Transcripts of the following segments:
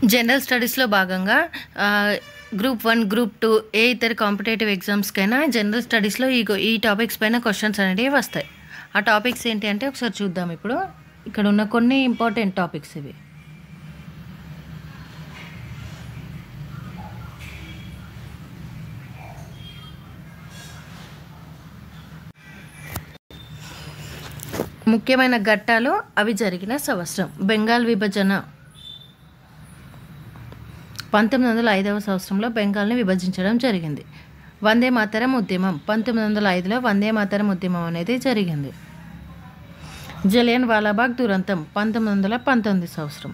General స్టడీస్లో భాగంగా group 1, group 2 ఏ ఇతర కాంపిటేటివ్ ఎగ్జామ్స్కైనా జనరల్ స్టడీస్లో ఈ టాపిక్స్ పైన క్వశ్చన్స్ అనేవి వస్తాయి. ఆ టాపిక్స్ ఏంటి అంటే ఒకసారి చూద్దాం. ఇప్పుడు ఇక్కడ ఉన్న కొన్ని ఇంపార్టెంట్ టాపిక్స్ ఇవి. ముఖ్యమైన ఘట్టాలు అవి జరిగిన సంవత్సరం. బెంగాల్ విభజన 1905వ సంవత్సరంలో బెంగాల్ని విభజించడం జరిగింది. వందే మాతరం ఉద్యమం 1905లో వందే మాతరం ఉద్యమం అనేది జరిగింది. జలియన్ వాలాబాగ్ దురంతం 1919 సంవత్సరం.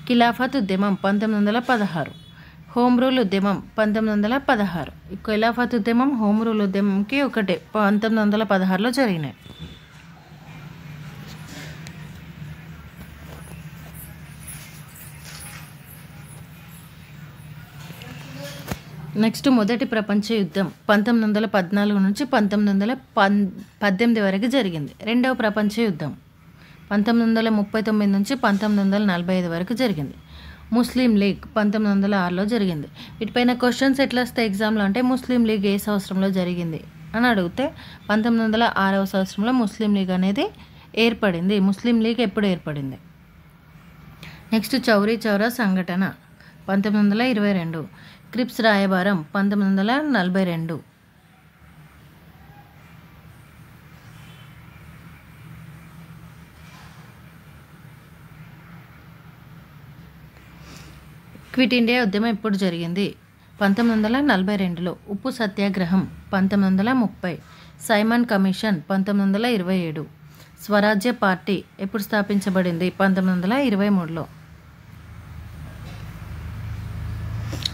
ఖిలాఫత్ ఉద్యమం 1916. హోమ్ రూల్ ఉద్యమం 1916. ఖిలాఫత్ ఉద్యమం హోమ్ రూల్ ఉద్యమంకి ఒకటే 1916లో జరిగినాయి. నెక్స్ట్ మొదటి ప్రపంచ యుద్ధం 1914 నుంచి 1918 వరకు జరిగింది. రెండవ ప్రపంచ యుద్ధం 1939 నుంచి 1945 వరకు జరిగింది. ముస్లిం లీగ్ 1906లో జరిగింది. వీటిపైన క్వశ్చన్స్ ఎట్లా వస్తాయి ఎగ్జామ్లో అంటే ముస్లిం లీగ్ ఏ సంవత్సరంలో జరిగింది అని అడిగితే 1906వ సంవత్సరంలో ముస్లిం లీగ్ అనేది ఏర్పడింది. ముస్లిం లీగ్ ఎప్పుడు ఏర్పడింది? నెక్స్ట్ చౌరీ చౌరా సంఘటన 1922. క్రిప్స్ రాయబారం 1942. క్విట్ ఇండియా ఉద్యమం ఎప్పుడు జరిగింది? 1942లో. ఉప్పు సత్యాగ్రహం 1930. Simon commission 1927. స్వరాజ్య పార్టీ ఎప్పుడు స్థాపించబడింది? 1923లో.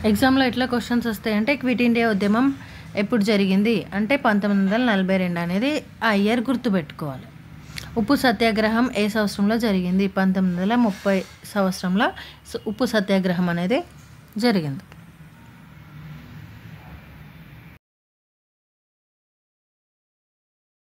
ఎగ్జామ్లో ఎట్లా క్వశ్చన్స్ వస్తాయంటే క్విట్ ఇండియా ఉద్యమం ఎప్పుడు జరిగింది అంటే 1942 అనేది ఆ ఇయర్ గుర్తుపెట్టుకోవాలి. ఉప్పు సత్యాగ్రహం ఏ సంవత్సరంలో జరిగింది? 1930 సంవత్సరంలో ఉప్పు సత్యాగ్రహం అనేది జరిగింది.